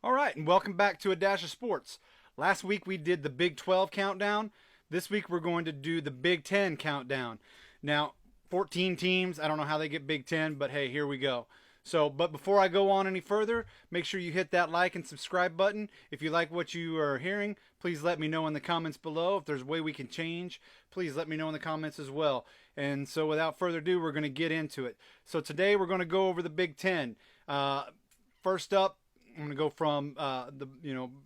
All right, and welcome back to A Dash of Sports. Last week we did the Big 12 countdown. This week we're going to do the Big 10 countdown. Now, 14 teams. I don't know how they get Big 10, but hey, here we go. But before I go on any further, make sure you hit that like and subscribe button. If you like what you are hearing, please let me know in the comments below. If there's a way we can change, please let me know in the comments as well. And so without further ado, we're going to get into it. So today we're going to go over the Big 10. First up, I'm going to go from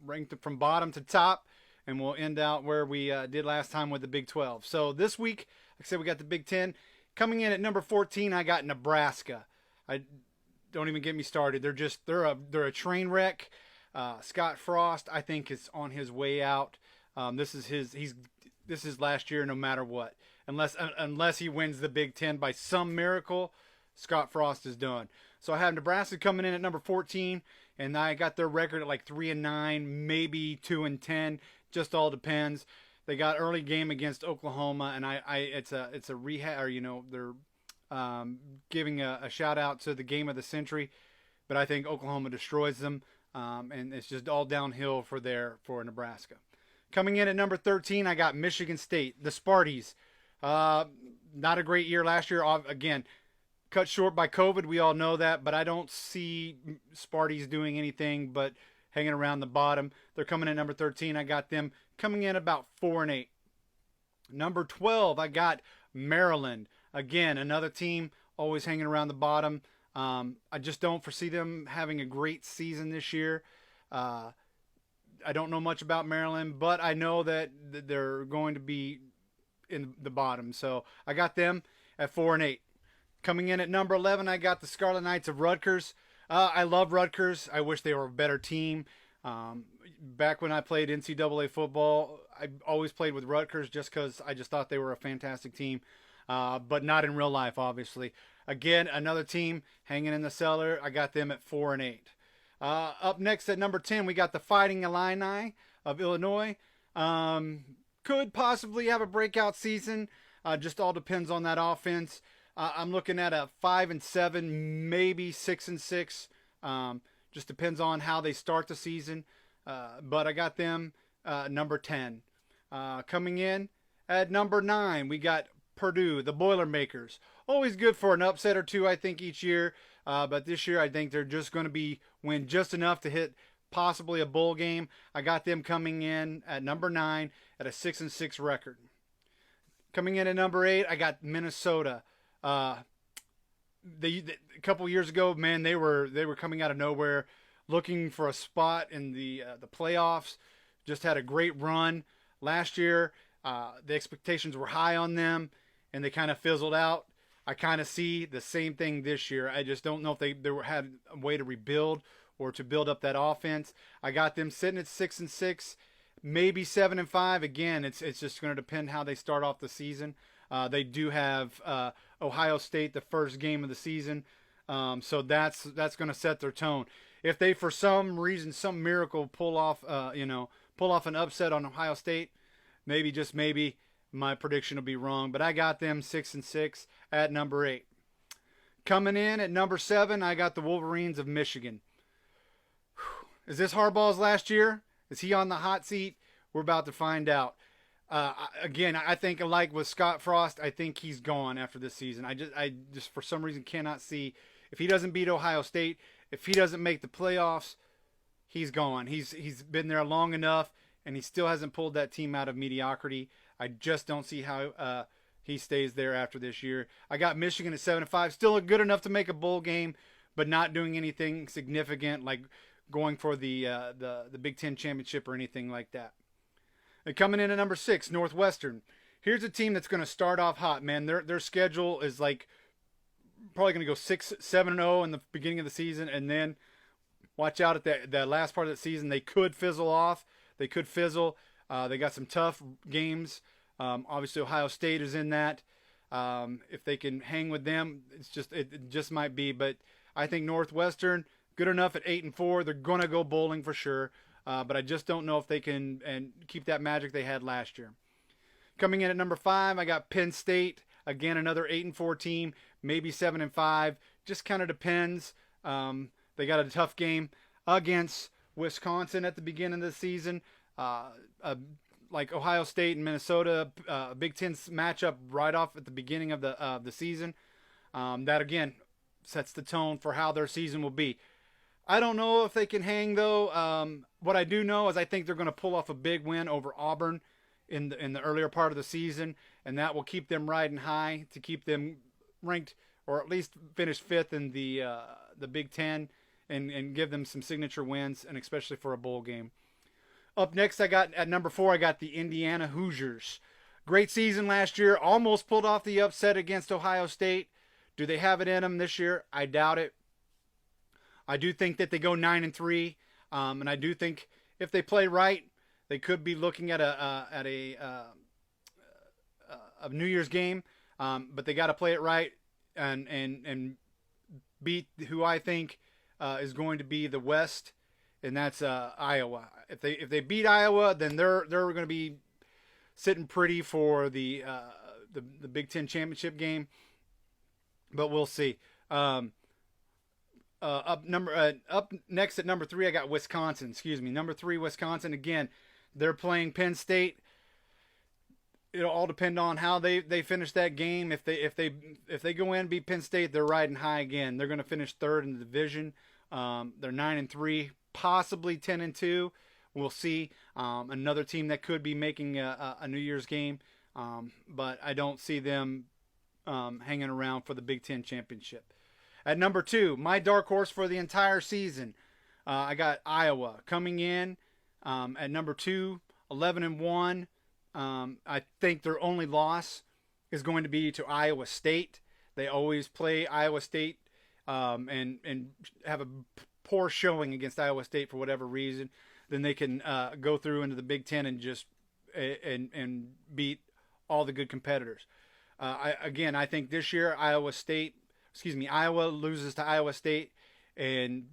ranked from bottom to top, and we'll end out where we did last time with the Big 12. So this week, like I said, we got the Big 10. Coming in at number 14, I got Nebraska. I don't even get me started. They're a train wreck. Scott Frost, I think, is on his way out. This is last year, no matter what. Unless he wins the Big 10 by some miracle, Scott Frost is done. So I have Nebraska coming in at number 14, and I got their record at like 3-9, maybe 2-10. Just all depends. They got early game against Oklahoma, and it's a rehab, or they're giving a shout out to the game of the century, but I think Oklahoma destroys them, and it's just all downhill for Nebraska. Coming in at number 13, I got Michigan State, the Sparties. Not a great year last year. Again, cut short by COVID, we all know that, but I don't see Sparties doing anything but hanging around the bottom. They're coming in number 13. I got them coming in about 4-8. Number 12, I got Maryland. Again, another team always hanging around the bottom. I just don't foresee them having a great season this year. I don't know much about Maryland, but I know that they're going to be in the bottom. So I got them at 4-8. Coming in at number 11, I got the Scarlet Knights of Rutgers. I love Rutgers. I wish they were a better team. Back when I played NCAA football, I always played with Rutgers just because I just thought they were a fantastic team. But not in real life, obviously. Again, another team hanging in the cellar. I got them at 4-8. Up next at number 10, we got the Fighting Illini of Illinois. Could possibly have a breakout season. Just all depends on that offense. I'm looking at a 5-7, maybe 6-6. Just depends on how they start the season. But I got them number 10. Coming in at number 9, we got Purdue, the Boilermakers. Always good for an upset or two, I think, each year. But this year, I think they're just going to win just enough to hit possibly a bowl game. I got them coming in at number 9 at a 6-6 record. Coming in at number 8, I got Minnesota. A couple years ago, man, they were coming out of nowhere, looking for a spot in the playoffs. Just had a great run last year. The expectations were high on them, and they kind of fizzled out. I kind of see the same thing this year. I just don't know if they had a way to rebuild or to build up that offense. I got them sitting at 6-6, maybe 7-5. Again, it's just going to depend how they start off the season. They do have Ohio State the first game of the season, so that's going to set their tone. If they, for some reason, some miracle, pull off an upset on Ohio State, maybe, just maybe, my prediction will be wrong. But I got them 6-6 at number 8. Coming in at number 7, I got the Wolverines of Michigan. Is this Harbaugh's last year? Is he on the hot seat? We're about to find out. Again, I think, like with Scott Frost, I think he's gone after this season. I just for some reason cannot see, if he doesn't beat Ohio State, if he doesn't make the playoffs, he's gone. He's been there long enough, and he still hasn't pulled that team out of mediocrity. I just don't see how he stays there after this year. I got Michigan at 7-5, still good enough to make a bowl game, but not doing anything significant like going for the Big Ten championship or anything like that. And coming in at number 6, Northwestern. Here's a team that's going to start off hot, man. Their schedule is like probably going to go 6-7-0 in the beginning of the season, and then watch out at the last part of the season. They could fizzle off. They could fizzle. They got some tough games. Obviously, Ohio State is in that. If they can hang with them, it just might be. But I think Northwestern, good enough at 8-4. They're going to go bowling for sure. But I just don't know if they can and keep that magic they had last year. Coming in at number 5, I got Penn State. Again, another 8-4 team, maybe 7-5. Just kind of depends. They got a tough game against Wisconsin at the beginning of the season. Like Ohio State and Minnesota, Big Ten matchup right off at the beginning of the season. That again sets the tone for how their season will be. I don't know if they can hang though. What I do know is I think they're going to pull off a big win over Auburn in the earlier part of the season, and that will keep them riding high to keep them ranked or at least finish fifth in the Big Ten and give them some signature wins, and especially for a bowl game. Up next, I got at number 4, I got the Indiana Hoosiers. Great season last year, almost pulled off the upset against Ohio State. Do they have it in them this year? I doubt it. I do think that they go 9-3, and I do think if they play right, they could be looking at a New Year's game. But they got to play it right and beat who I think is going to be the West, and that's Iowa. If they beat Iowa, then they're going to be sitting pretty for the Big Ten championship game. But we'll see. Up next at number 3, I got Wisconsin. Number 3, Wisconsin. Again, they're playing Penn State. It'll all depend on how they finish that game. If they go in and beat Penn State, they're riding high again. They're going to finish third in the division. They're 9-3, possibly 10-2. We'll see. Another team that could be making a New Year's game, but I don't see them hanging around for the Big Ten championship. At number 2, my dark horse for the entire season, I got Iowa coming in at number 2, 11-1. I think their only loss is going to be to Iowa State. They always play Iowa State and have a poor showing against Iowa State for whatever reason. Then they can go through into the Big Ten and just and beat all the good competitors. I think this year Iowa loses to Iowa State,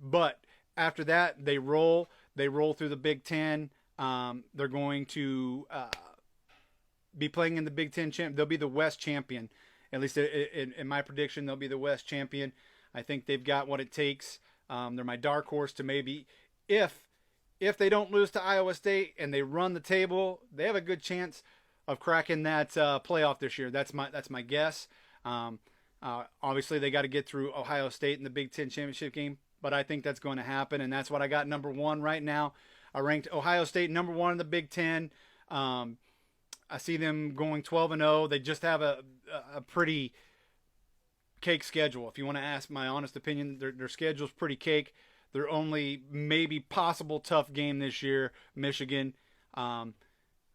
but after that they roll through the Big Ten. They're going to be playing in the Big Ten champ. They'll be the West champion. At least in my prediction, they'll be the West champion. I think they've got what it takes. They're my dark horse to maybe, if they don't lose to Iowa State and they run the table, they have a good chance of cracking that playoff this year. That's my guess. Obviously, they got to get through Ohio State in the Big Ten championship game, but I think that's going to happen, and that's what I got number 1 right now. I ranked Ohio State number 1 in the Big Ten. I see them going 12-0. They just have a pretty cake schedule. If you want to ask my honest opinion, their schedule's pretty cake. Their only maybe possible tough game this year, Michigan. It's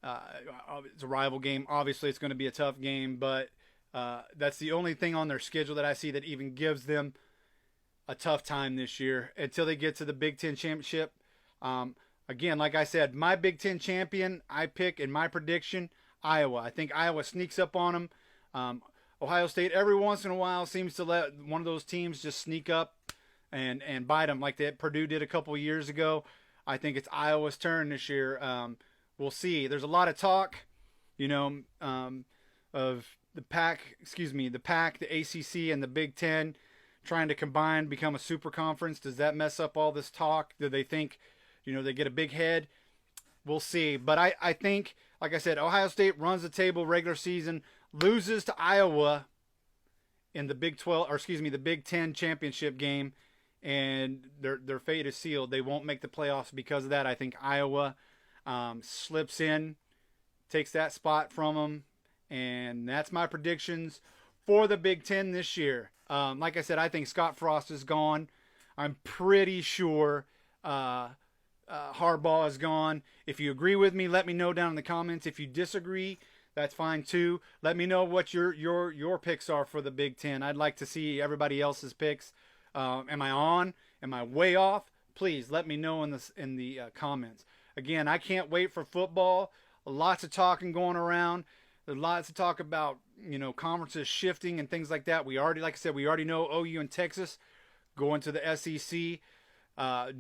a rival game. Obviously, it's going to be a tough game, but that's the only thing on their schedule that I see that even gives them a tough time this year until they get to the Big Ten championship. Again, like I said, my Big Ten champion, I pick in my prediction, Iowa. I think Iowa sneaks up on them. Ohio State every once in a while seems to let one of those teams just sneak up and bite them like that Purdue did a couple of years ago. I think it's Iowa's turn this year. We'll see. There's a lot of talk, of the Pac, the ACC, and the Big Ten trying to combine, become a super conference. Does that mess up all this talk? Do they think, they get a big head? We'll see. But I think, like I said, Ohio State runs the table regular season, loses to Iowa in the the Big Ten championship game, and their fate is sealed. They won't make the playoffs because of that. I think Iowa slips in, takes that spot from them, and that's my predictions for the Big Ten this year. Like I said, I think Scott Frost is gone. I'm pretty sure Harbaugh is gone. If you agree with me, let me know down in the comments. If you disagree, that's fine too. Let me know what your picks are for the Big Ten. I'd like to see everybody else's picks. Am I on? Am I way off? Please let me know in the comments. Again, I can't wait for football. Lots of talking going around. There's lots of talk about conferences shifting and things like that. We already know OU and Texas going to the SEC.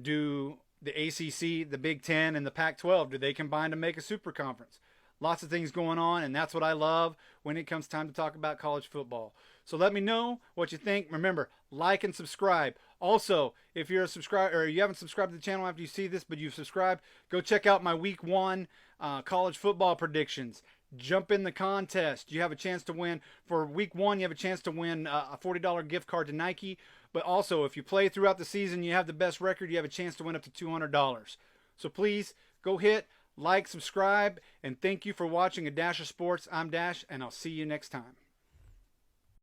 Do the ACC, the Big Ten, and the Pac-12, do they combine to make a super conference? Lots of things going on, and that's what I love when it comes time to talk about college football. So let me know what you think. Remember, like and subscribe. Also, if you're a subscriber or you haven't subscribed to the channel after you see this, but you've subscribed, go check out my week 1 college football predictions. Jump in the contest. You have a chance to win. For week 1, you have a chance to win a $40 gift card to Nike. But also, if you play throughout the season, you have the best record, you have a chance to win up to $200. So please go hit like, subscribe, and thank you for watching A Dash of Sports. I'm Dash, and I'll see you next time.